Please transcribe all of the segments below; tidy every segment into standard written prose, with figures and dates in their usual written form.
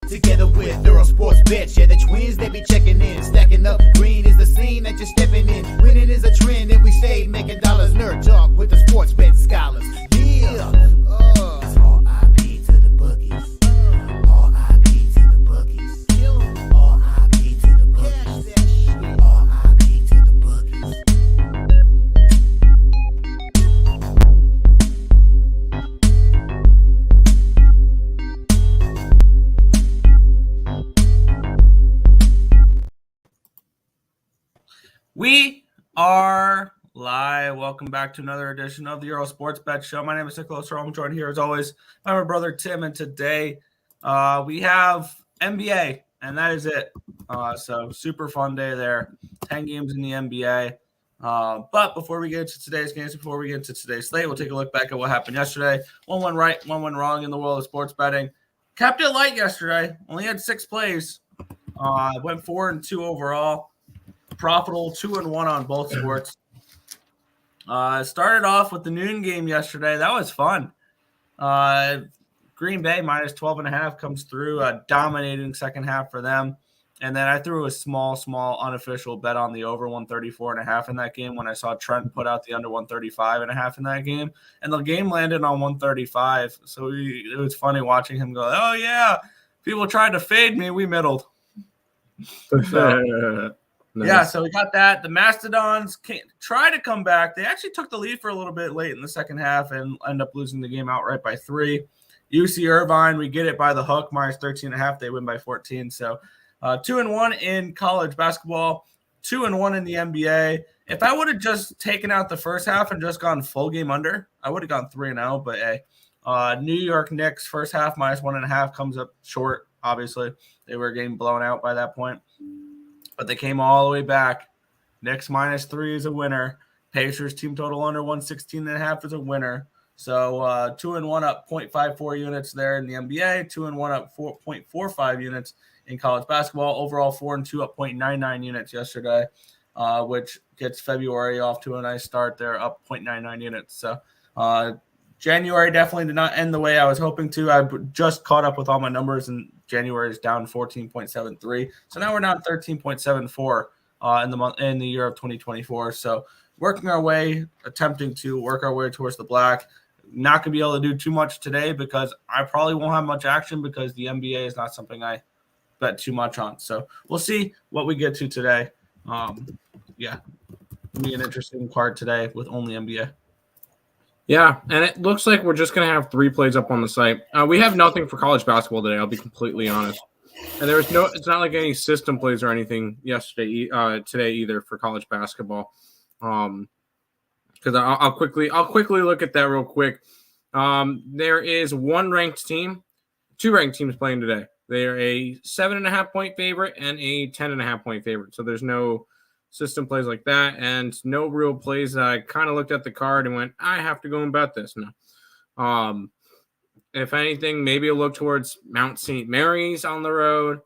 Together with Earle Sports Bets, yeah, the twins, they be checking in. Stacking up, green is the scene that you're stepping in. Winning is a trend, and we stay making dollars. Nerd talk with the sports bet scholars. Yeah, it's R.I.P. to the bookies. R.I.P. to the bookies. R.I.P. to the bookies. R.I.P. to the bookies. We are live. Welcome back to another edition of the Earle Sports Bet Show. My name is Nicholas Earle. I'm joined here as always by my brother Tim, and today we have NBA, and that is it. So super fun day there. 10 games in the NBA. But before we get into today's games, before we get into today's slate, we'll take a look back at what happened yesterday. One went right, one went wrong in the world of sports betting. Kept it light yesterday. Only had 6 plays. Went 4-2 overall. Profitable 2-1 on both sports. Started off with the noon game yesterday. That was fun. Green Bay minus 12.5 comes through, a dominating second half for them. And then I threw a small unofficial bet on the over 134.5 in that game when I saw Trent put out the under 135.5 in that game. And the game landed on 135. So it was funny watching him go, oh, yeah, people tried to fade me. We middled. So, nice. Yeah, so we got that. The Mastodons try to come back. They actually took the lead for a little bit late in the second half and end up losing the game outright by 3. UC Irvine, we get it by the hook, minus 13.5. They win by 14. So 2-1 in college basketball, 2-1 in the NBA. If I would have just taken out the first half and just gone full game under, I would have gone 3-0. But hey, New York Knicks first half minus 1.5 comes up short. Obviously, they were getting blown out by that point. But they came all the way back. Knicks minus 3 is a winner. Pacers team total under 116.5 is a winner. So 2-1 up 0.54 units there in the NBA. 2-1 up 4.45 units in college basketball. Overall 4-2 up 0.99 units yesterday, which gets February off to a nice start there, up 0.99 units. So January definitely did not end the way I was hoping to. I just caught up with all my numbers, and January is down 14.73. So now we're down 13.74 in the year of 2024. So working our way, attempting to work our way towards the black. Not going to be able to do too much today because I probably won't have much action because the NBA is not something I bet too much on. So we'll see what we get to today. Yeah, it'll be an interesting card today with only NBA. Yeah, and it looks like we're just going to have 3 plays up on the site. We have nothing for college basketball today, I'll be completely honest. And it's not like any system plays or anything today either for college basketball. Because I'll quickly look at that real quick. There is 1 ranked team, 2 ranked teams playing today. They are a 7.5 point favorite and a 10.5 point favorite. So there's no system plays like that, and no real plays that I kind of looked at the card and went, I have to go and bet this. No. If anything, maybe a look towards Mount St. Mary's on the road.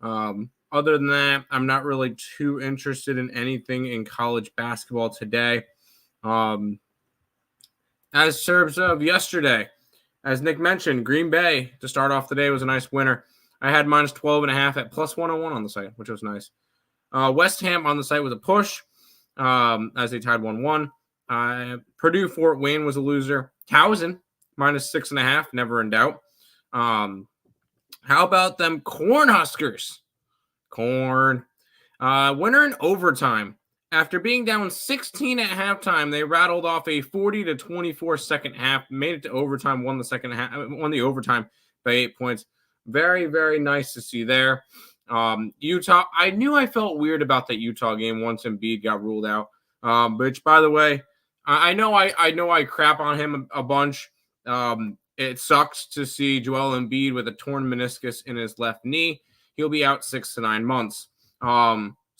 Other than that, I'm not really too interested in anything in college basketball today. As terms of yesterday, as Nick mentioned, Green Bay to start off the day was a nice winner. I had minus 12.5 at plus 101 on the site, which was nice. West Ham on the site was a push as they tied 1-1. Purdue Fort Wayne was a loser. Towson minus 6.5, never in doubt. How about them Cornhuskers? Corn. Winner in overtime. After being down 16 at halftime, they rattled off a 40-24 second half, made it to overtime, won the overtime by 8 points. Very, very nice to see there. Utah, I knew I felt weird about that Utah game once Embiid got ruled out. Which, by the way, I know I crap on him a bunch. It sucks to see Joel Embiid with a torn meniscus in his left knee. He'll be out 6 to 9 months.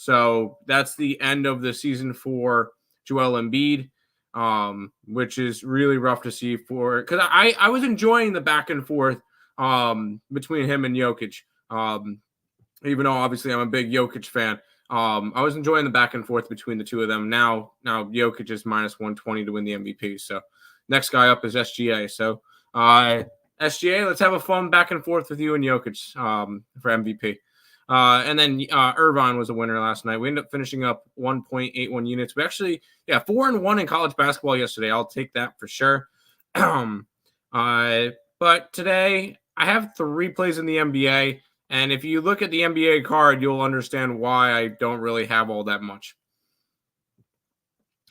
So that's the end of the season for Joel Embiid, which is really rough to see because I was enjoying the back and forth between him and Jokic. Even though obviously I'm a big Jokic fan, I was enjoying the back and forth between the two of them. Now Jokic is minus 120 to win the MVP. So next guy up is SGA. So SGA, let's have a fun back and forth with you and Jokic for MVP. And then Irvine was a winner last night. We ended up finishing up 1.81 units. We actually, 4-1 in college basketball yesterday. I'll take that for sure. But today I have 3 plays in the NBA. And if you look at the NBA card, you'll understand why I don't really have all that much.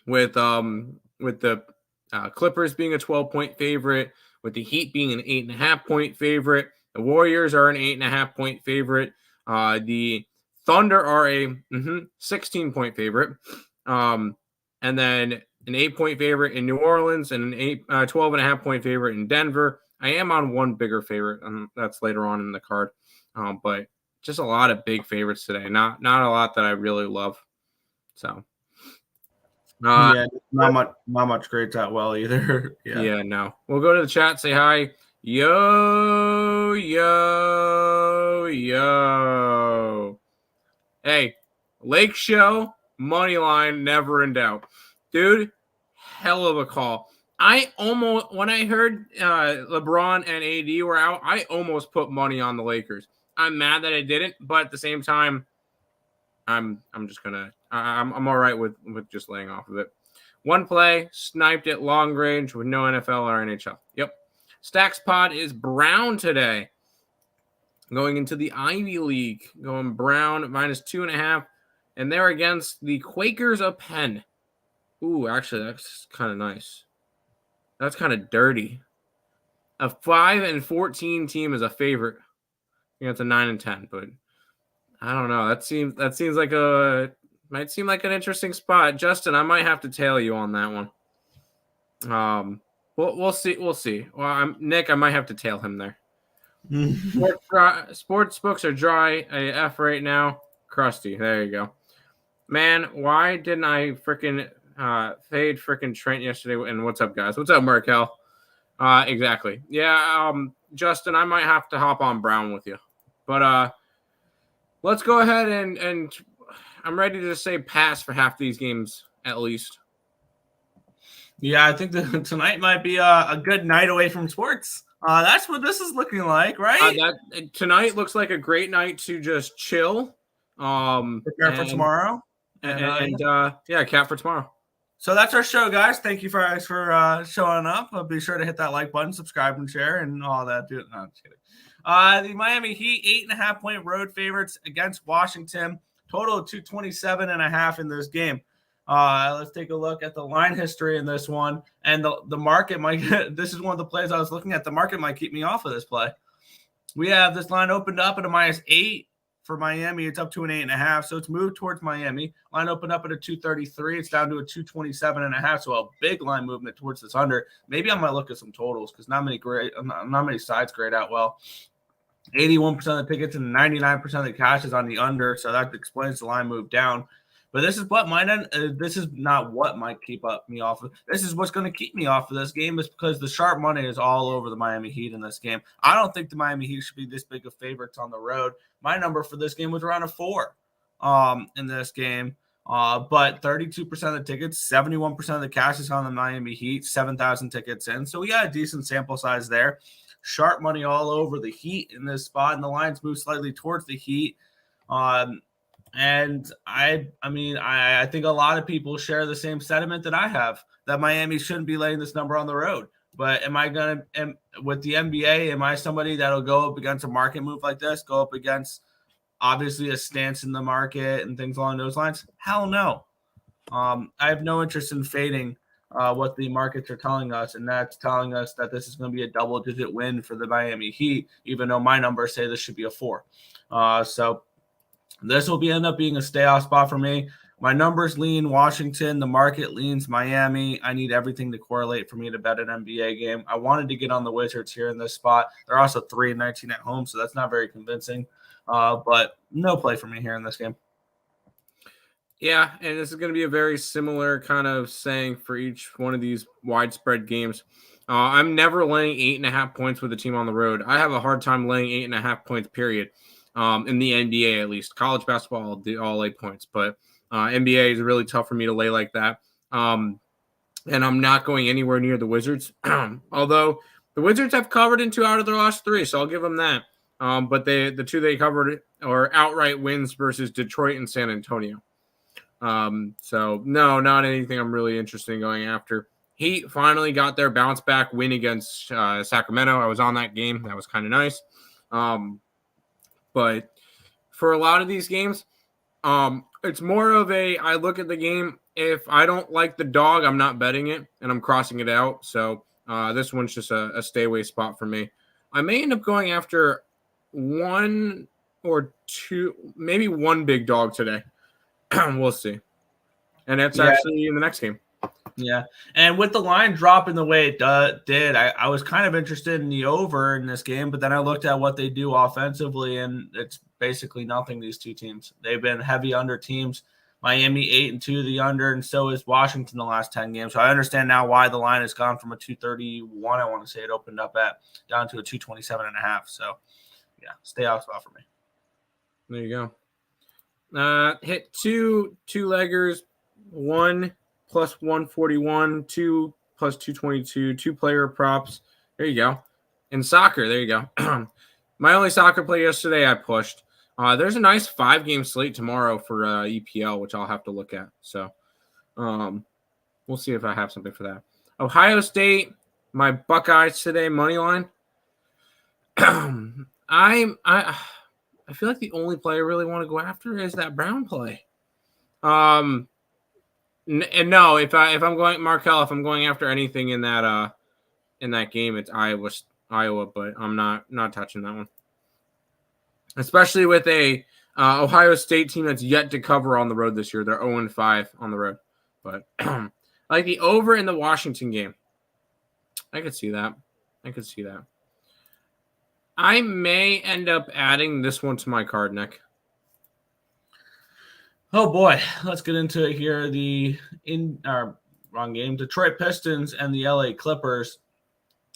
With the Clippers being a 12-point favorite, with the Heat being an 8.5-point favorite, the Warriors are an 8.5-point favorite. The Thunder are a 16-point favorite. And then an 8-point favorite in New Orleans and an 12.5-point favorite in Denver. I am on one bigger favorite, and that's later on in the card. But just a lot of big favorites today. Not a lot that I really love. So not much grades out well either. Yeah, no. We'll go to the chat, say hi. Yo. Hey, Lake Show, money line, never in doubt. Dude, hell of a call. When I heard LeBron and AD were out, I almost put money on the Lakers. I'm mad that I didn't, but at the same time, I'm all right with just laying off of it. One play, sniped at long range with no NFL or NHL. Yep. Stacks Pod is Brown today. Going into the Ivy League, going Brown -2.5, and they're against the Quakers of Penn. Ooh, actually, that's kind of nice. That's kind of dirty. A 5-14 team is a favorite. It's a 9-10, but I don't know. That seems like might seem like an interesting spot. Justin, I might have to tail you on that one. We'll see. Well, Nick, I might have to tail him there. Sports books are dry AF right now. Crusty. There you go. Man, why didn't I freaking fade freaking Trent yesterday? And what's up, guys? What's up, Markel? Exactly. Yeah, Justin, I might have to hop on Brown with you. But let's go ahead and I'm ready to say pass for half these games at least. Yeah, I think that tonight might be a good night away from sports. That's what this is looking like, right? Tonight looks like a great night to just chill. Prepare for tomorrow. Cap for tomorrow. So that's our show, guys. Thank you for showing up. Be sure to hit that like button, subscribe, and share, and all that. No, I'm just kidding. The Miami Heat 8.5-point road favorites against Washington. Total of 227.5 in this game. Let's take a look at the line history in this one. And the market might – this is one of the plays I was looking at. The market might keep me off of this play. We have this line opened up at a -8 for Miami. It's up to an 8.5, so it's moved towards Miami. Line opened up at a 233. It's down to a 227.5, so a big line movement towards this under. Maybe I might look at some totals because not many sides grade out well. 81% of the tickets and 99% of the cash is on the under, so that explains the line move down. But this is what this is not what might keep me off of. This is what's going to keep me off of this game is because the sharp money is all over the Miami Heat in this game. I don't think the Miami Heat should be this big of favorites on the road. My number for this game was around a 4 in this game. But 32% of the tickets, 71% of the cash is on the Miami Heat, 7,000 tickets in. So we got a decent sample size there. Sharp money all over the Heat in this spot, and the lines move slightly towards the Heat. And I think a lot of people share the same sentiment that I have, that Miami shouldn't be laying this number on the road. But with the NBA, am I somebody that'll go up against a market move like this, go up against obviously a stance in the market and things along those lines? Hell no. I have no interest in fading what the markets are telling us, and that's telling us that this is going to be a double-digit win for the Miami Heat, even though my numbers say this should be a 4. So this will end up being a stay-off spot for me. My numbers lean Washington. The market leans Miami. I need everything to correlate for me to bet an NBA game. I wanted to get on the Wizards here in this spot. They're also 3-19 at home, so that's not very convincing. But no play for me here in this game. Yeah, and this is going to be a very similar kind of saying for each one of these widespread games. I'm never laying 8.5 points with a team on the road. I have a hard time laying 8.5 points, period. In the NBA, at least. College basketball, I'll lay points, but NBA is really tough for me to lay like that. And I'm not going anywhere near the Wizards. Although The Wizards have covered in 2 out of their last 3, so I'll give them that. But the 2 they covered are outright wins versus Detroit and San Antonio. So no, not anything I'm really interested in going after. Heat finally got their bounce back win against Sacramento. I was on that game. That was kind of nice. But for a lot of these games, it's more of I look at the game. If I don't like the dog, I'm not betting it, and I'm crossing it out. So this one's just a stay away spot for me. I may end up going after 1 or 2, maybe 1 big dog today. We'll see. And that's actually in the next game. Yeah. And with the line dropping the way it did, I was kind of interested in the over in this game, but then I looked at what they do offensively, and it's basically nothing, these two teams. They've been heavy under teams. Miami 8-2 the under, and so is Washington the last 10 games. So I understand now why the line has gone from a 231, I want to say it opened up at, down to a 227.5. So, yeah, stay off spot for me. There you go. Hit two leggers, 1 plus 141, 2 plus 222, 2 player props. There you go. In soccer, there you go. My only soccer play yesterday I pushed. There's a nice 5-game slate tomorrow for EPL, which I'll have to look at. So we'll see if I have something for that. Ohio State, my Buckeyes today, money line. I feel like the only play I really want to go after is that Brown play. And no, if I'm going Markel, if I'm going after anything in that game, it's Iowa, but I'm not touching that one. Especially with a Ohio State team that's yet to cover on the road this year. They're 0-5 on the road. But like the over in the Washington game. I could see that. I may end up adding this one to my card, Nick. Oh, boy. Let's get into it here. Wrong game. Detroit Pistons and the LA Clippers.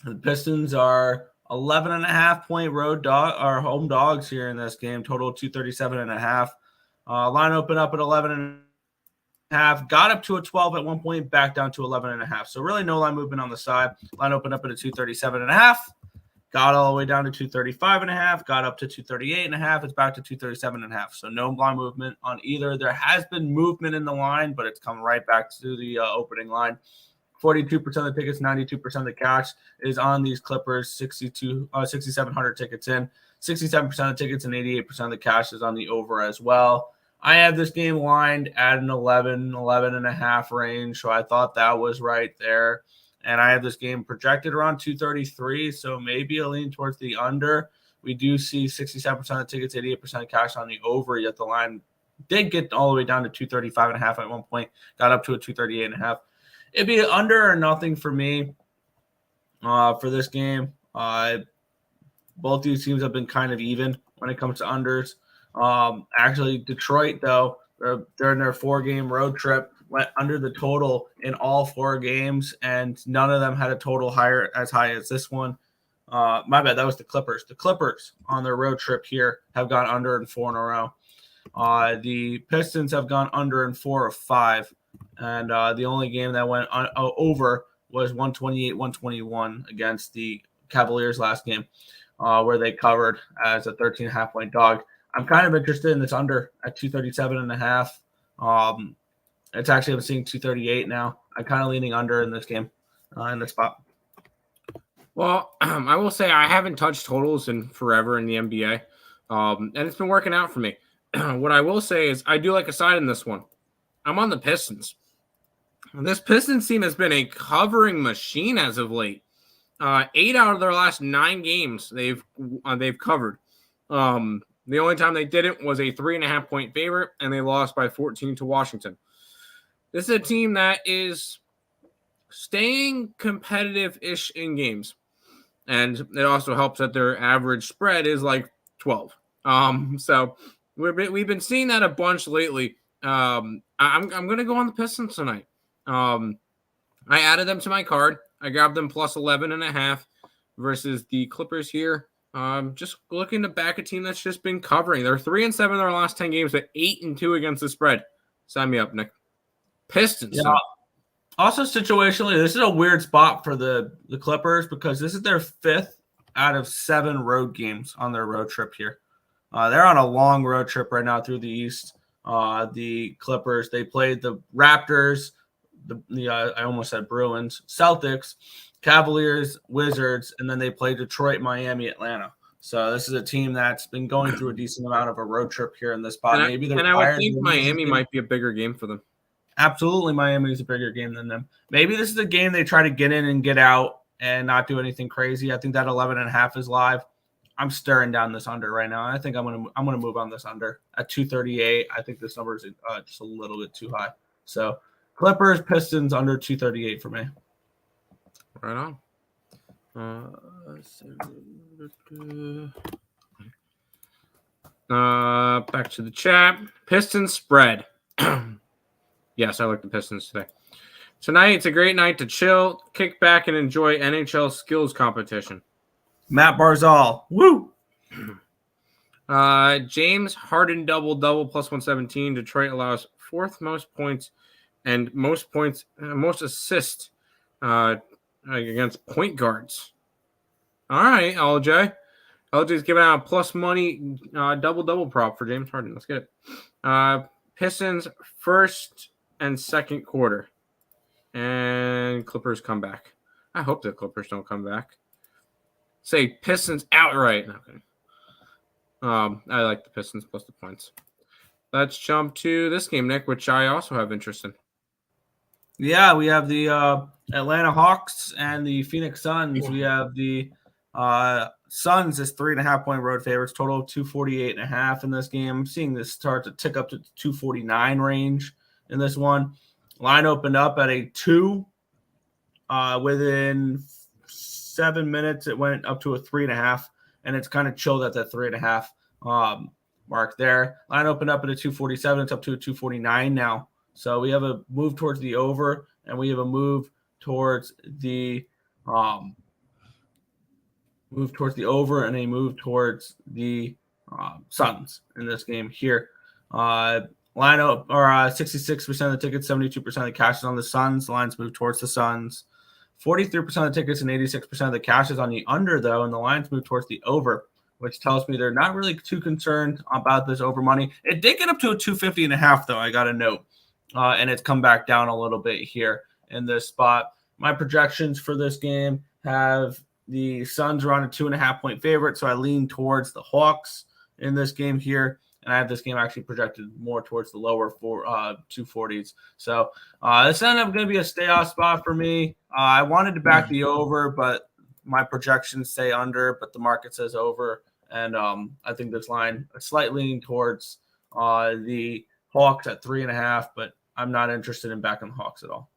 The Pistons are 11.5-point road dog or home dogs here in this game. Total 237.5. Line open up at 11.5. Got up to a 12 at one point, back down to 11.5. So really no line movement on the side. Line open up at a 237.5. Got all the way down to 235.5. Got up to 238.5. It's back to 237.5. So no line movement on either. There has been movement in the line, but it's come right back to the opening line. 42% of the tickets, 92% of the cash is on these Clippers, 6,700 tickets in. 67% of the tickets and 88% of the cash is on the over as well. I have this game lined at an 11.5 range, so I thought that was right there. And I have this game projected around 233, so maybe a lean towards the under. We do see 67% of the tickets, 88% of cash on the over, yet the line did get all the way down to 235.5 at one point, got up to a 238.5. It'd be under or nothing for me for this game. Both these teams have been kind of even when it comes to unders. Actually, Detroit, though, they're in their 4-game road trip, went under the total in all 4 games, and none of them had a total as high as this one. My bad, that was the Clippers. The Clippers on their road trip here have gone under in 4 in a row. The Pistons have gone under in 4 of 5. And the only game that went over was 128-121 against the Cavaliers last game, where they covered as a 13.5-point dog. I'm kind of interested in this under at 237.5. It's actually, I'm seeing 238 now. I'm kind of leaning under in this game, in this spot. Well, I will say I haven't touched totals in forever in the NBA, and it's been working out for me. What I will say is I do like a side in this one. I'm on the Pistons. This Pistons team has been a covering machine as of late. 8 out of their last 9 games they've covered. The only time they didn't was a 3.5-point favorite, and they lost by 14 to Washington. This is a team that is staying competitive-ish in games, and it also helps that their average spread is like 12. So we've been seeing that a bunch lately. I'm going to go on the Pistons tonight. I added them to my card. I grabbed them plus 11.5 versus the Clippers here. Just looking to back a team that's just been covering. They're 3-7 in their last 10 games, but 8-2 against the spread. Sign me up, Nick. Pistons. Yeah, Also, situationally, this is a weird spot for the Clippers because this is their 5th out of 7 road games on their road trip here. They're on a long road trip right now through the East. The Clippers, they played the Raptors, I almost said Bruins, Celtics, Cavaliers, Wizards, and then they played Detroit, Miami, Atlanta. So this is a team that's been going through a decent amount of a road trip here in this spot. Maybe they're I would tired. think Miami might be a bigger game for them. Absolutely, Miami is a bigger game than them. Maybe this is a game they try to get in and get out and not do anything crazy. I think that 11.5 is live. I'm staring down this under right now. I think I'm gonna move on this under at 238. I think this number is just a little bit too high. So Clippers, Pistons under 238 for me. Right on. Back to the chat. Pistons spread. Yes, I like the Pistons today. Tonight, it's a great night to chill, kick back, and enjoy NHL skills competition. Matt Barzal. Woo! James Harden double plus 117. Detroit allows 4th most points and most assists against point guards. All right, LJ. LJ's giving out a plus money double prop for James Harden. Let's get it. Pistons first and second quarter. And Clippers come back. I hope the Clippers don't come back. Say Pistons outright. Okay. I like the Pistons plus the points. Let's jump to this game, Nick, which I also have interest in. Yeah, we have the Atlanta Hawks and the Phoenix Suns. We have the Suns as 3.5-point road favorites, total of 248.5 in this game. I'm seeing this start to tick up to 249 range in this one. Line opened up at a 2. Within 7 minutes, it went up to a 3.5, and it's kind of chilled at that 3.5 mark there. Line opened up at a 247. It's up to a 249 now. So we have a move towards the over, and we have a move towards the over and a move towards the Suns in this game here. Line up or 66% of the tickets, 72% of the cash is on the Suns. The lines move towards the Suns. 43% of the tickets and 86% of the cash is on the under, though, and the lines move towards the over, which tells me they're not really too concerned about this over money. It did get up to a 250.5, though, I got to note, and it's come back down a little bit here in this spot. My projections for this game have the Suns around a 2.5-point favorite, so I lean towards the Hawks in this game here. And I have this game actually projected more towards the lower 240s. So this ended up going to be a stay-off spot for me. I wanted to back the over, but my projections say under, but the market says over. And I think this line is slightly leaning towards the Hawks at 3.5, but I'm not interested in backing the Hawks at all.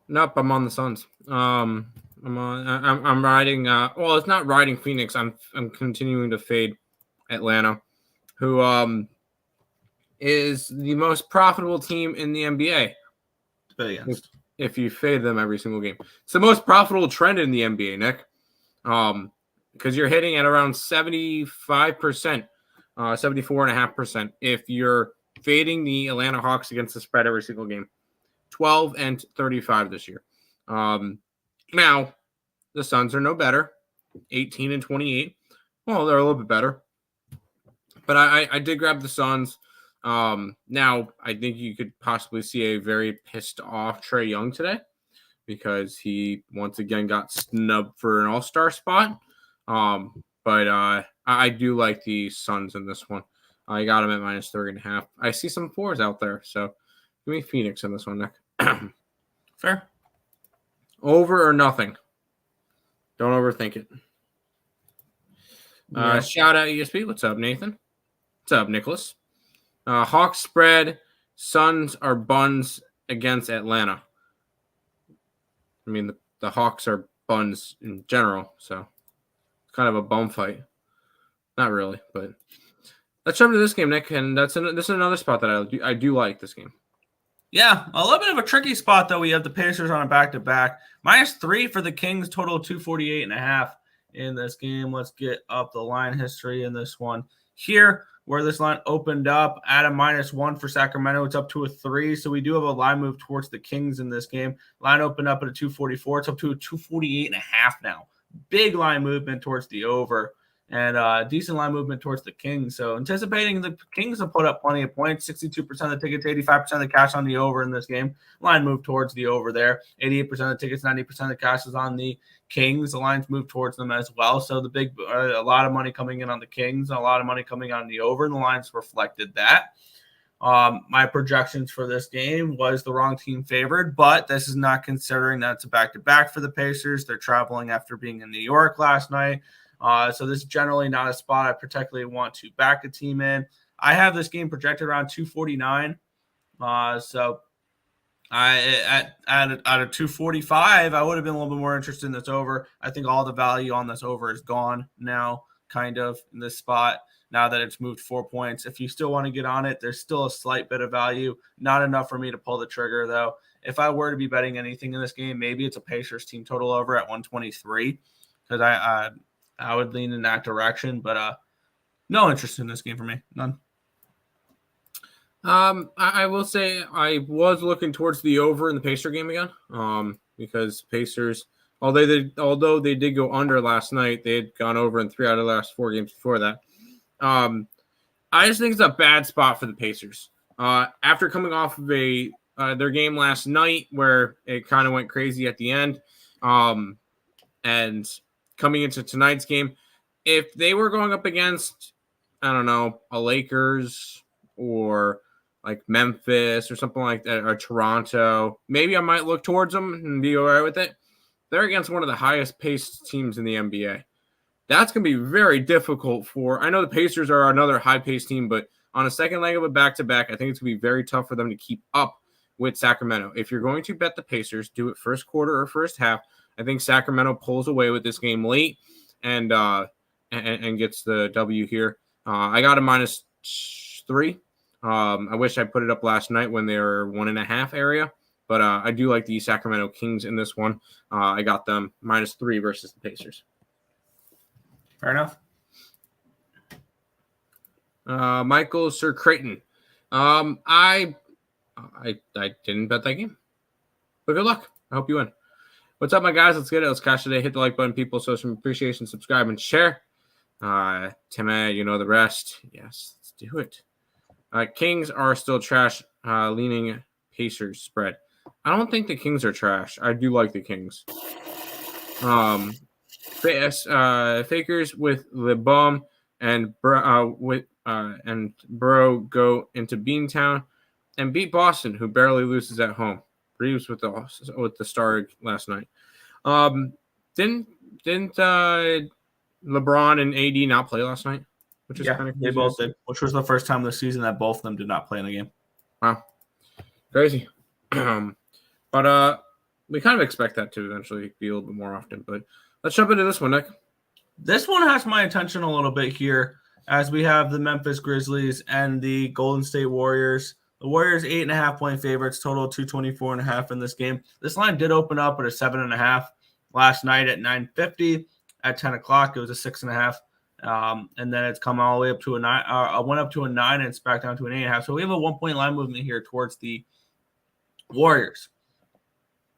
Nope, I'm on the Suns. I'm riding. Well, it's not riding Phoenix. I'm continuing to fade Atlanta, who is the most profitable team in the NBA. If you fade them every single game. It's the most profitable trend in the NBA, Nick. Because you're hitting at around 75%, 74.5% if you're fading the Atlanta Hawks against the spread every single game. 12-35 this year. Now, the Suns are no better. 18-28. Well, they're a little bit better. But I did grab the Suns. Now, I think you could possibly see a very pissed off Trae Young today because he once again got snubbed for an all-star spot. But I do like the Suns in this one. I got them at -3.5. I see some 4s out there. So give me Phoenix in this one, Nick. Fair. Over or nothing. Don't overthink it. Yeah. Shout out ESP. What's up, Nathan? What's up, Nicholas? Hawks spread. Suns are buns against Atlanta. I mean, the Hawks are buns in general, so it's kind of a bum fight. Not really, but let's jump to this game, Nick. And this is another spot that I do like this game. Yeah, a little bit of a tricky spot, though. We have the Pacers on a back-to-back. -3 for the Kings, total 248.5 in this game. Let's get up the line history in this one. Here, where this line opened up at a -1 for Sacramento. It's up to a 3. So we do have a line move towards the Kings in this game. Line opened up at a 244. It's up to a 248.5 now. Big line movement towards the over, and decent line movement towards the Kings. So anticipating the Kings to put up plenty of points, 62% of the tickets, 85% of the cash on the over in this game. Line moved towards the over there. 88% of the tickets, 90% of the cash is on the Kings. The lines move towards them as well. So the a lot of money coming in on the Kings, a lot of money coming on the over, and the lines reflected that. My projections for this game was the wrong team favored, but this is not considering that it's a back-to-back for the Pacers. They're traveling after being in New York last night. So this is generally not a spot I particularly want to back a team in. I have this game projected around 249. So at a 245, I would have been a little bit more interested in this over. I think all the value on this over is gone now, kind of, in this spot, now that it's moved 4 points. If you still want to get on it, there's still a slight bit of value. Not enough for me to pull the trigger, though. If I were to be betting anything in this game, maybe it's a Pacers team total over at 123, because I would lean in that direction, but no interest in this game for me. None. I will say I was looking towards the over in the Pacer game again, because Pacers, although they did go under last night, they had gone over in 3 out of the last 4 games before that. I just think it's a bad spot for the Pacers. After coming off of their game last night where it kind of went crazy at the end, and coming into tonight's game, if they were going up against, I don't know, a Lakers or like Memphis or something like that, or Toronto, maybe I might look towards them and be all right with it. They're against one of the highest paced teams in the NBA. That's going to be very difficult I know the Pacers are another high-paced team, but on a second leg of a back-to-back, I think it's going to be very tough for them to keep up with Sacramento. If you're going to bet the Pacers, do it first quarter or first half. I think Sacramento pulls away with this game late and gets the W here. I got a -3. I wish I put it up last night when they were 1.5 area, but I do like the Sacramento Kings in this one. I got them -3 versus the Pacers. Fair enough. Michael Sir Creighton. I didn't bet that game, but good luck. I hope you win. What's up, my guys? Let's get it. Let's cash today. Hit the like button, people. Show some appreciation. Subscribe and share. Timmy, you know the rest. Yes, let's do it. Kings are still trash. Leaning Pacers spread. I don't think the Kings are trash. I do like the Kings. Fakers with the bum and Bro go into Beantown and beat Boston, who barely loses at home. Reeves with the star last night. Didn't LeBron and AD not play last night? Which is kind of crazy. They both did. Which was the first time this season that both of them did not play in the game. Wow, crazy. But we kind of expect that to eventually be a little bit more often. But let's jump into this one, Nick. This one has my attention a little bit here, as we have the Memphis Grizzlies and the Golden State Warriors. The Warriors 8.5-point favorites, total 224.5 in this game. This line did open up at a 7.5 last night at 9:50. At 10 o'clock, it was a 6.5. And then it's come all the way up to a 9. Went up to a 9 and it's back down to an 8.5. So we have a 1-point line movement here towards the Warriors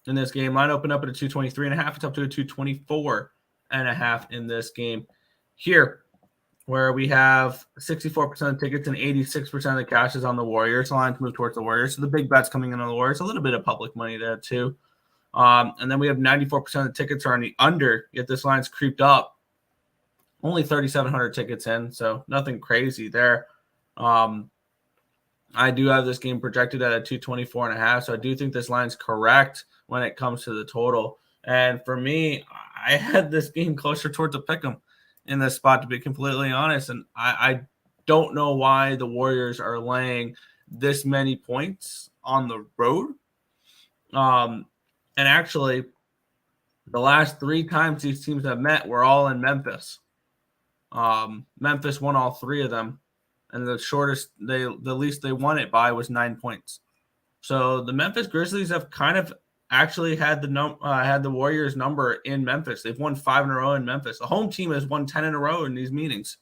in this game. Line opened up at a 223.5. It's up to a 224.5 in this game here, where we have 64% of tickets and 86% of the cash is on the Warriors. The lines move towards the Warriors. So the big bet's coming in on the Warriors. A little bit of public money there too. And then we have 94% of the tickets are on the under, yet this line's creeped up. Only 3,700 tickets in, so nothing crazy there. I do have this game projected at a 224.5, so I do think this line's correct when it comes to the total. And for me, I had this game closer towards a pick'em in this spot, to be completely honest. And I don't know why the Warriors are laying this many points on the road. And actually, the last 3 times these teams have met were all in Memphis. Memphis won all 3 of them, and the least they won it by was 9 points. So the Memphis Grizzlies have kind of actually had the Warriors number in Memphis. They've won 5 in a row in Memphis. The home team has won 10 in a row in these meetings.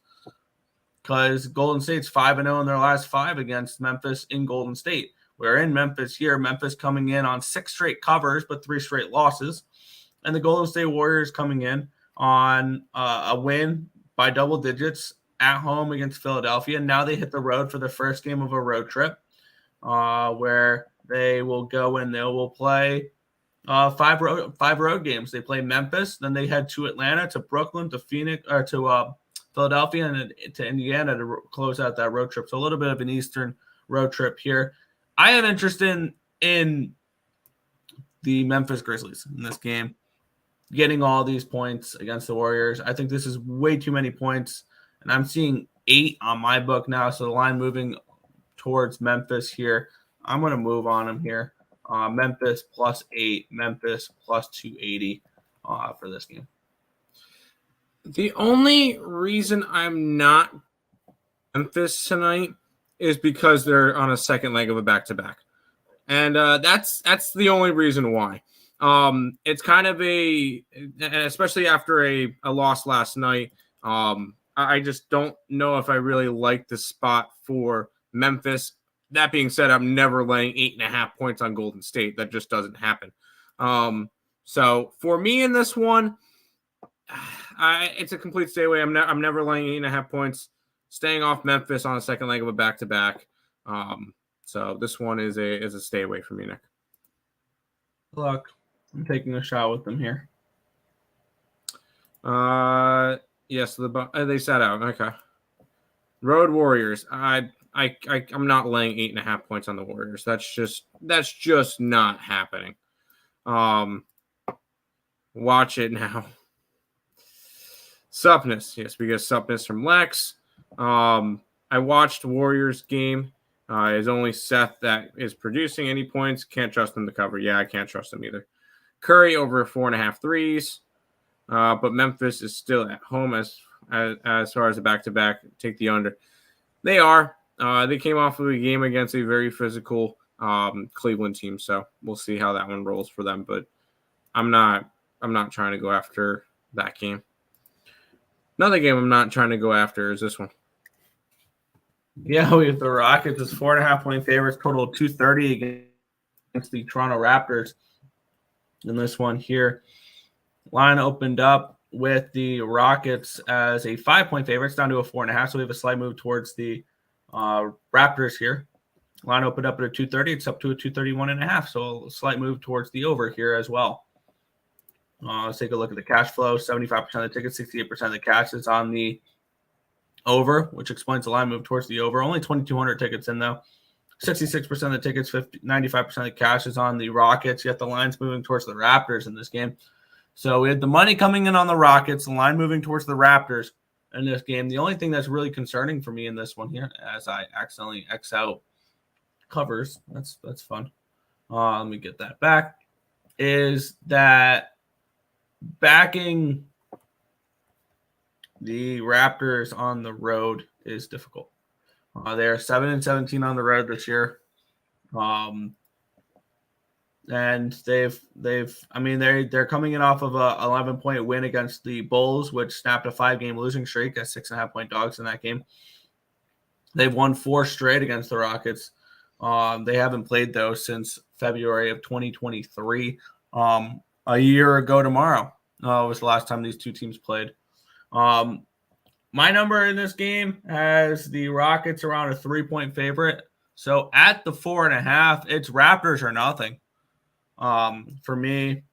because Golden State's 5-0 in their last 5 against Memphis in Golden State. We're in Memphis here. Memphis coming in on 6 straight covers, but 3 straight losses. And the Golden State Warriors coming in on a win by double digits at home against Philadelphia. Now they hit the road for the first game of a road trip where they will go and they will play 5 road games. They play Memphis, then they head to Atlanta, to Brooklyn, to Phoenix, or to Philadelphia, and to Indiana to close out that road trip. So a little bit of an Eastern road trip here. I am interested in the Memphis Grizzlies in this game, getting all these points against the Warriors. I think this is way too many points, and I'm seeing 8 on my book now, so the line moving towards Memphis here. I'm going to move on them here. Memphis +8, Memphis +280 for this game. The only reason I'm not Memphis tonight is because they're on a second leg of a back-to-back. And that's the only reason why. It's kind of especially after a loss last night, I just don't know if I really like the spot for Memphis. That being said, I'm never laying 8.5 points on Golden State. That just doesn't happen. So for me in this one, it's a complete stay away. I'm never laying 8.5 points. Staying off Memphis on a second leg of a back-to-back. So this one is a stay away from you, Nick. Look, I'm taking a shot with them here. Yes, they sat out. Okay. Road Warriors. I'm not laying 8.5 points on the Warriors. That's just not happening. Watch it now. Suppness. Yes, we get Suppness from Lex. I watched Warriors game. It's only Seth that is producing any points. Can't trust him to cover. Yeah, I can't trust him either. Curry over 4.5 threes. But Memphis is still at home as far as the back-to-back. Take the under. They are. They came off of a game against a very physical Cleveland team, so we'll see how that one rolls for them. But I'm not trying to go after that game. Another game I'm not trying to go after is this one. Yeah, we have the Rockets as 4.5-point favorites, total of 230 against the Toronto Raptors. In this one here, line opened up with the Rockets as a 5-point favorite. It's down to a 4.5, so we have a slight move towards the Raptors here. Line opened up at a 230. It's up to a 231.5, so a slight move towards the over here as well. Let's take a look at the cash flow. 75% of the tickets, 68% of the cash is on the over, which explains the line move towards the over. Only 2,200 tickets in, though. 66% of the tickets, 95% of the cash is on the Rockets, yet the line's moving towards the Raptors in this game. So we had the money coming in on the Rockets, the line moving towards the Raptors in this game. The only thing that's really concerning for me in this one here, as I accidentally X out covers, that's fun. Let me get that back, is that backing the Raptors on the road is difficult. They're 7-17 on the road this year. And they're coming in off of a 11-point win against the Bulls, which snapped a 5-game losing streak at 6.5-point dogs in that game. They've won 4 straight against the Rockets. They haven't played those since February of 2023. A year ago tomorrow was the last time these two teams played. My number in this game has the Rockets around a 3-point favorite. So at the 4.5, it's Raptors or nothing. For me,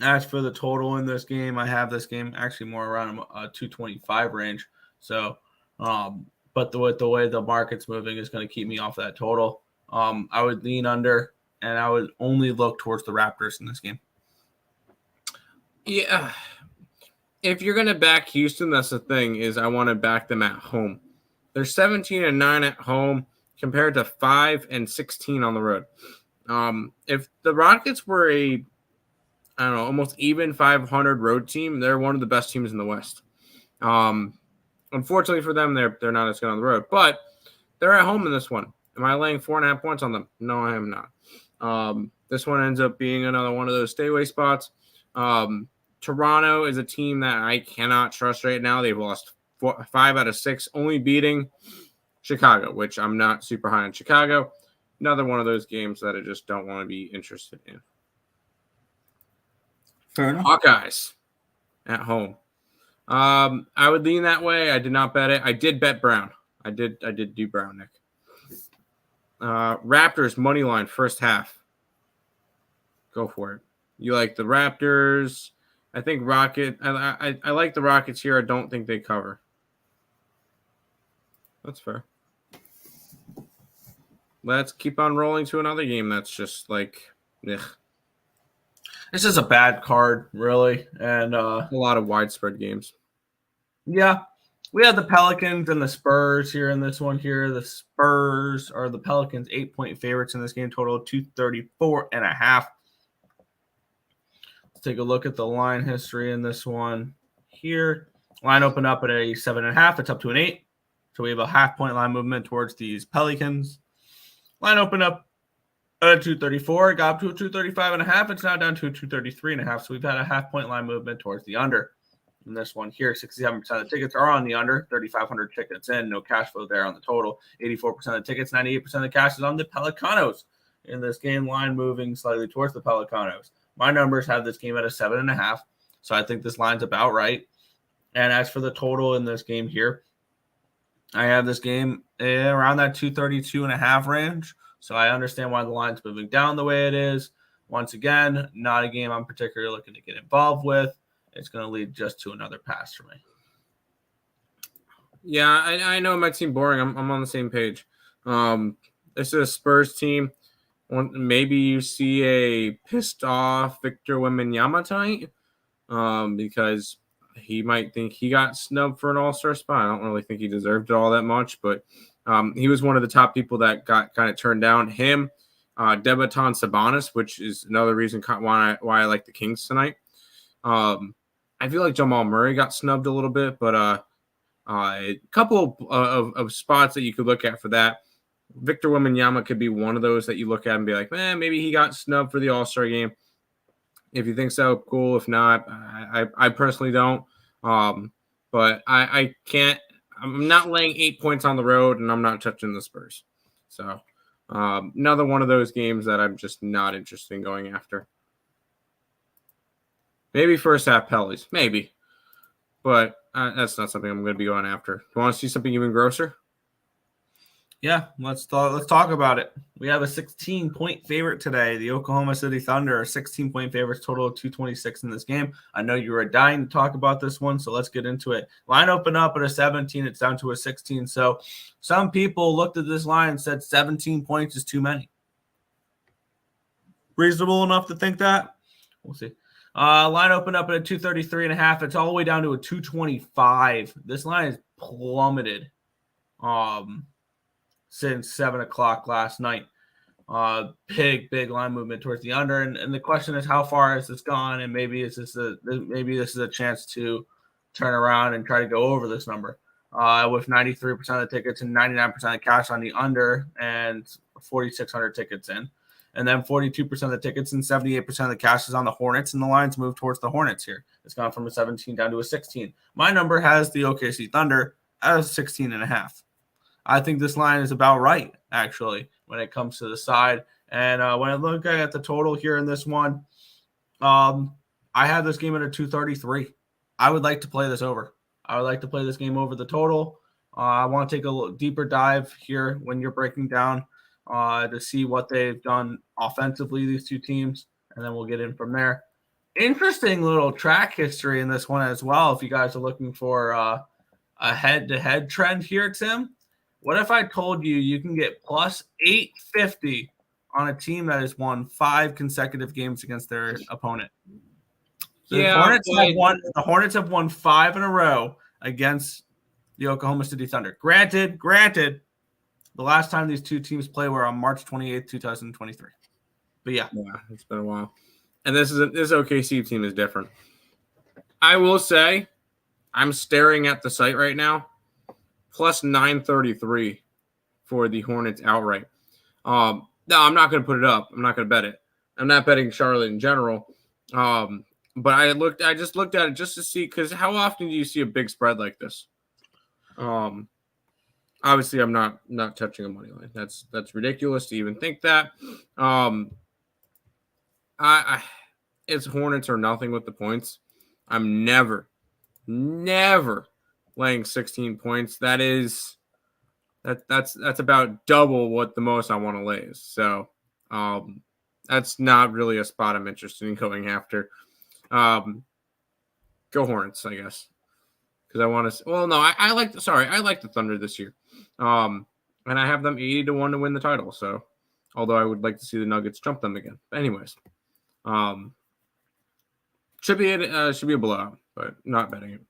as for the total in this game, I have this game actually more around a 225 range. So, but the way the market's moving is going to keep me off that total. I would lean under, and I would only look towards the Raptors in this game. Yeah. If you're going to back Houston, that's the thing, is I want to back them at home. They're 17-9 at home compared to 5-16 on the road. If the Rockets were almost even 500 road team, they're one of the best teams in the West. Unfortunately for them, they're not as good on the road, but they're at home in this one. Am I laying 4.5 points on them? No, I am not. This one ends up being another one of those stay away spots. Toronto is a team that I cannot trust right now. They've lost 5 out of 6, only beating Chicago, which I'm not super high on Chicago. Another one of those games that I just don't want to be interested in. Fair enough. Hawkeyes at home. I would lean that way. I did not bet it. I did bet Brown. I did do Brown, Nick. Raptors money line first half. Go for it. You like the Raptors? I think Rocket. I like the Rockets here. I don't think they cover. That's fair. Let's keep on rolling to another game that's just like, ugh. This is a bad card, really, and A lot of widespread games. yeah, we have the Pelicans and the Spurs here in this one here. The Spurs are the Pelicans 8-point favorites in this game, total 234.5. Let's take a look at the line history in this one here. Line opened up at a 7.5. It's up to an 8. So we have a half-point line movement towards these Pelicans. Line opened up at 234. It got up to a 235.5. It's now down to a 233.5. So we've had a half-point line movement towards the under. In this one here, 67% of the tickets are on the under, 3,500 tickets in, no cash flow there on the total. 84% of the tickets, 98% of the cash is on the Pelicanos. In this game, line moving slightly towards the Pelicanos. My numbers have this game at a 7.5, so I think this line's about right. And as for the total in this game here, I have this game around that 232.5 range, so I understand why the line's moving down the way it is. Once again, not a game I'm particularly looking to get involved with. It's going to lead just to another pass for me. Yeah, I know it might seem boring. I'm on the same page. This is a Spurs team. Maybe you see a pissed off Victor Wembanyama tonight because he might think he got snubbed for an all-star spot. I don't really think he deserved it all that much, but he was one of the top people that got kind of turned down. Him, Debaton Sabonis, which is another reason why I like the Kings tonight. I feel like Jamal Murray got snubbed a little bit, but a couple of spots that you could look at for that. Victor Wembanyama could be one of those that you look at and be like, maybe he got snubbed for the All-Star game. If you think so, cool. If not, I personally don't. But I can't. I'm not laying 8 points on the road, and I'm not touching the Spurs. So another one of those games that I'm just not interested in going after. Maybe first half Parleys, maybe, but that's not something I'm going to be going after. Do you want to see something even grosser? Yeah, let's talk about it. We have a 16-point favorite today. The Oklahoma City Thunder are 16-point favorites, total of 226 in this game. I know you were dying to talk about this one, so let's get into it. Line opened up at a 17. It's down to a 16. So some people looked at this line and said 17 points is too many. Reasonable enough to think that? We'll see. Line opened up at a 233.5. It's all the way down to a 225. This line has plummeted since 7 o'clock last night. Big line movement towards the under. And the question is, how far has this gone? And maybe this is a chance to turn around and try to go over this number. With 93% of the tickets and 99% of cash on the under and 4,600 tickets in. And then 42% of the tickets and 78% of the cash is on the Hornets, and the lines move towards the Hornets here. It's gone from a 17 down to a 16. My number has the OKC Thunder as 16.5. I think this line is about right, actually, when it comes to the side. And when I look at the total here in this one, I have this game at a 233. I would like to play this over. I would like to play this game over the total. I want to take a little deeper dive here when you're breaking down to see what they've done offensively, these two teams, and then we'll get in from there. Interesting little track history in this one as well. If you guys are looking for a head-to-head trend here, Tim, what if I told you can get plus 850 on a team that has won 5 consecutive games against their opponent? So the Hornets have won 5 in a row against the Oklahoma City Thunder. Granted, the last time these two teams play were on March 28th, 2023. But yeah, it's been a while. And this OKC team is different. I will say, I'm staring at the site right now. Plus 933 for the Hornets outright. No, I'm not going to put it up. I'm not going to bet it. I'm not betting Charlotte in general. But I just looked at it just to see, because how often do you see a big spread like this? Obviously, I'm not touching a money line. That's ridiculous to even think that. It's Hornets or nothing with the points. I'm never laying 16 points. That's about double what the most I want to lay is. So that's not really a spot I'm interested in going after. Go Hornets, I guess. Because I want to. Well, no, I like the Thunder this year, and I have them 80-1 to win the title. So, although I would like to see the Nuggets jump them again. But anyways, should be a blowout, but not betting it.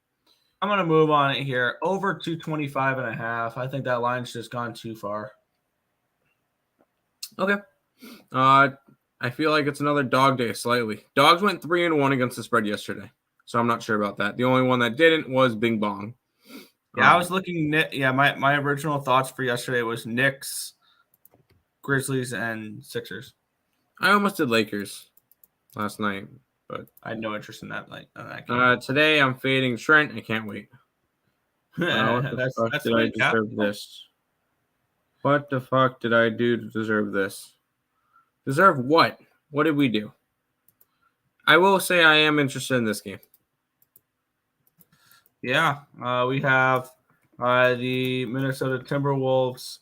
I'm gonna move on it here. Over 225.5. I think that line's just gone too far. Okay. I feel like it's another dog day slightly. Dogs went 3-1 against the spread yesterday. So I'm not sure about that. The only one that didn't was Bing Bong. Yeah, I was looking. Yeah, my original thoughts for yesterday was Knicks, Grizzlies, and Sixers. I almost did Lakers last night, but I had no interest in that. Today I'm fading Trent. I can't wait. What the fuck did I deserve this? What the fuck did I do to deserve this? Deserve what? What did we do? I will say I am interested in this game. Yeah, we have the Minnesota Timberwolves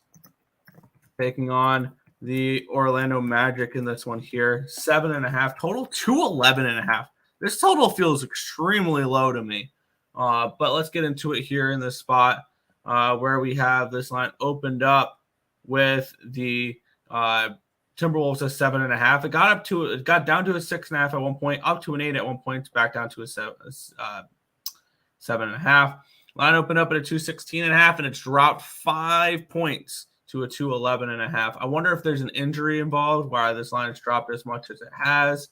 taking on the Orlando Magic in this one here. 7.5 total, 211.5. This total feels extremely low to me. But let's get into it here in this spot where we have this line opened up with the Timberwolves at 7.5. It got down to a 6.5 at one point, up to an 8 at one point, back down to a 7.5. Line opened up at a 216.5, and it's dropped 5 points to a 211.5. I wonder if there's an injury involved why this line has dropped as much as it has.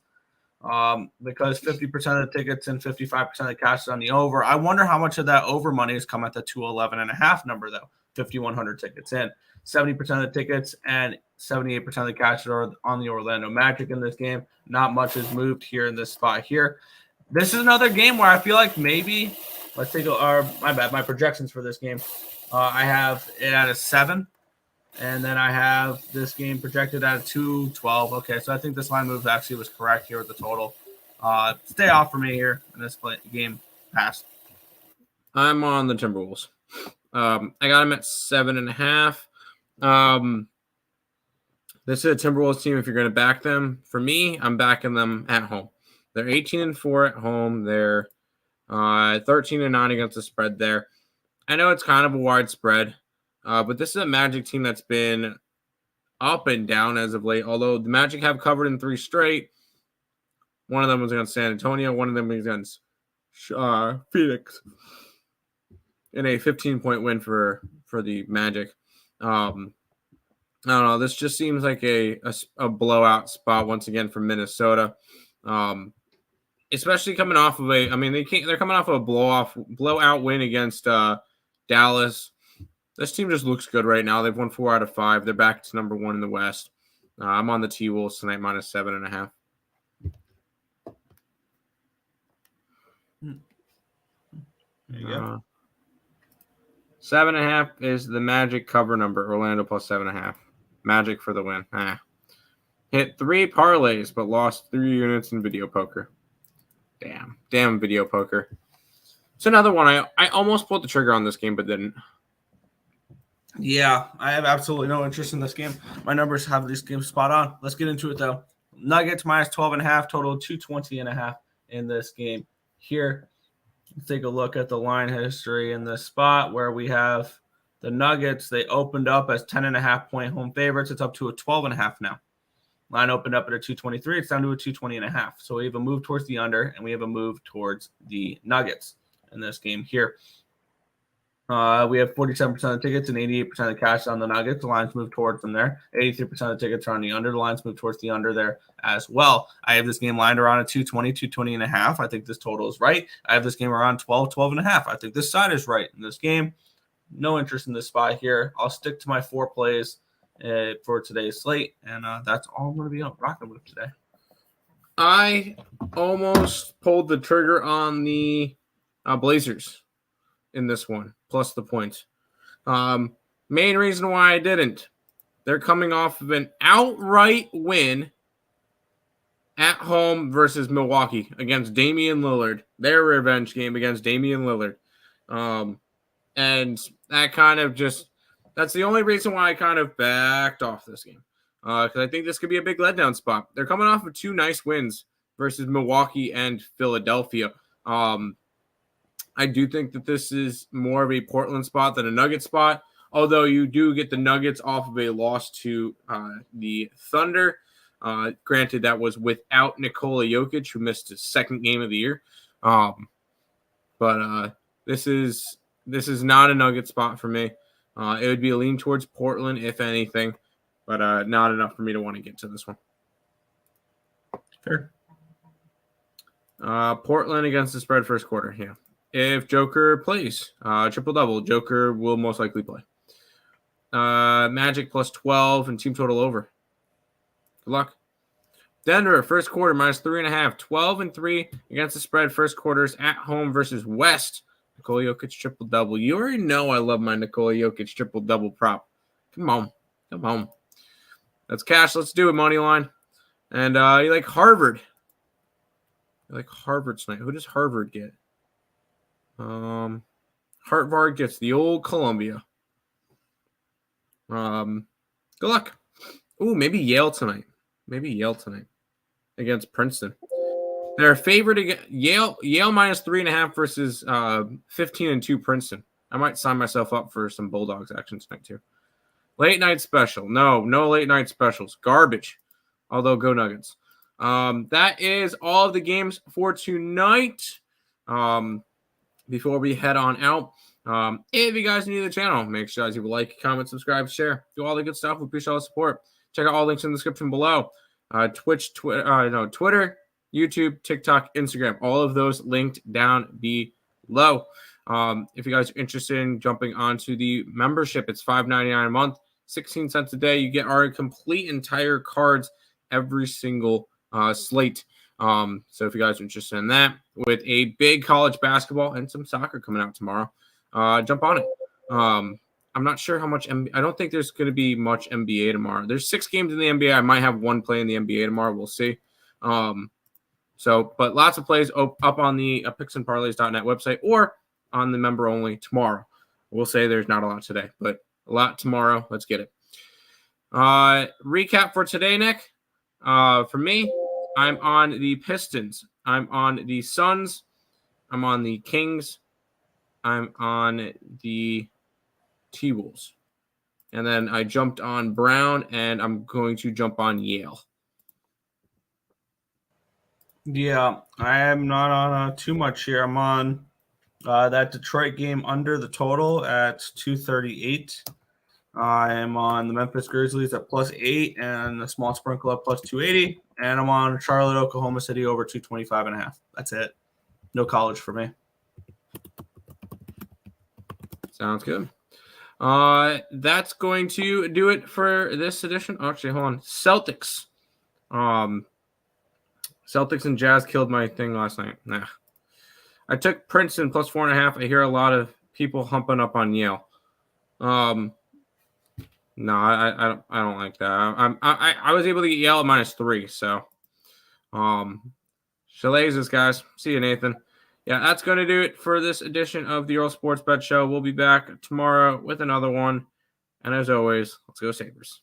Because 50% of the tickets and 55% of the cash is on the over. I wonder how much of that over money has come at the 211.5 number, though. 5,100 tickets in. 70% of the tickets and 78% of the cash are on the Orlando Magic in this game. Not much has moved here in this spot here. This is another game where I feel like maybe – let's take my projections for this game. I have it at a 7, and then I have this game projected at a 212. Okay, so I think this line move actually was correct here with the total. Stay off for me here in this game. Pass. I'm on the Timberwolves. I got him at 7.5. This is a Timberwolves team if you're going to back them. For me, I'm backing them at home. They're 18-4 at home. They're 13-9 against the spread there. I know it's kind of a wide spread, but this is a Magic team that's been up and down as of late, although the Magic have covered in 3 straight. One of them was against San Antonio. One of them was against Phoenix in a 15-point win for the Magic. I don't know. This just seems like a blowout spot once again for Minnesota. Especially coming off of they're coming off of a blowout win against Dallas. This team just looks good right now. They've won 4 out of 5. They're back to number 1 in the West. I'm on the T-Wolves tonight, minus 7.5. There you go. 7.5 is the Magic cover number. Orlando plus 7.5. Magic for the win. Hit 3 parlays, but lost 3 units in video poker. Damn video poker. It's another one. I almost pulled the trigger on this game, but didn't. Yeah, I have absolutely no interest in this game. My numbers have this game spot on. Let's get into it, though. Nuggets minus 12.5, total 220.5 in this game. Here, let's take a look at the line history in this spot where we have the Nuggets. They opened up as 10.5-point home favorites. It's up to a 12.5 now. Line opened up at a 223. It's down to a 220.5. So we have a move towards the under, and we have a move towards the Nuggets in this game here. We have 47% of the tickets and 88% of the cash on the Nuggets. The lines move towards them there. 83% of the tickets are on the under. The lines move towards the under there as well. I have this game lined around a 220.5. I think this total is right. I have this game around 12.5. I think this side is right in this game. No interest in this spot here. I'll stick to my 4 plays for today's slate, and that's all I'm going to be rocking with today. I almost pulled the trigger on the Blazers. in this one, plus the points. Main reason why I didn't. They're coming off of an outright win at home versus Milwaukee against Damian Lillard. Their revenge game against Damian Lillard. And that kind of just, that's the only reason why I kind of backed off this game. Because I think this could be a big letdown spot. They're coming off of 2 nice wins versus Milwaukee and Philadelphia. I do think that this is more of a Portland spot than a Nugget spot, although you do get the Nuggets off of a loss to the Thunder. Granted, that was without Nikola Jokic, who missed his 2nd game of the year. But this is not a Nugget spot for me. It would be a lean towards Portland, if anything, but not enough for me to want to get to this one. Fair. Portland against the spread first quarter, yeah. If Joker plays triple-double, Joker will most likely play. Magic plus 12 and team total over. Good luck. Denver, first quarter, minus 3.5. 12-3 against the spread first quarters at home versus West. Nikola Jokic triple-double. You already know I love my Nikola Jokic triple-double prop. Come on. Let's cash. Let's do it, money line. And you like Harvard. You like Harvard tonight. Who does Harvard get? Harvard gets the old Columbia. Good luck. Ooh, maybe Yale tonight. Against Princeton. They're favored against Yale minus 3.5 versus 15-2 Princeton. I might sign myself up for some Bulldogs action tonight too. Late night special. No late night specials. Garbage. Although go Nuggets. That is all of the games for tonight. Before we head on out, if you guys are new to the channel, make sure you like, comment, subscribe, share, do all the good stuff. We appreciate all the support. Check out all links in the description below. Twitter, YouTube, TikTok, Instagram, all of those linked down below. If you guys are interested in jumping onto the membership, it's $5.99 a month, 16 cents a day. You get our complete entire cards every single slate. So if you guys are interested in that, with a big college basketball and some soccer coming out tomorrow, jump on it. I'm not sure how much I don't think there's going to be much NBA tomorrow. There's 6 games in the NBA. I might have 1 play in the NBA tomorrow. We'll see. But lots of plays up on the picksandparleys.net website or on the member only tomorrow. We'll say there's not a lot today, but a lot tomorrow. Let's get it. Recap for today, Nick. For me, I'm on the Pistons. I'm on the Suns. I'm on the Kings. I'm on the T-Wolves. And then I jumped on Brown, and I'm going to jump on Yale. Yeah, I am not on too much here. I'm on that Detroit game under the total at 238. I am on the Memphis Grizzlies at +8 and a small sprinkle at +280. And I'm on Charlotte, Oklahoma City over 225.5. That's it. No college for me. Sounds good. That's going to do it for this edition. Actually, hold on. Celtics. Celtics and Jazz killed my thing last night. Nah. I took Princeton +4.5. I hear a lot of people humping up on Yale. No, I don't like that. I was able to get Yale at -3. So, Shalazes, guys. See you, Nathan. Yeah, that's going to do it for this edition of the Earle Sports Bet Show. We'll be back tomorrow with another one. And as always, let's go Sabres.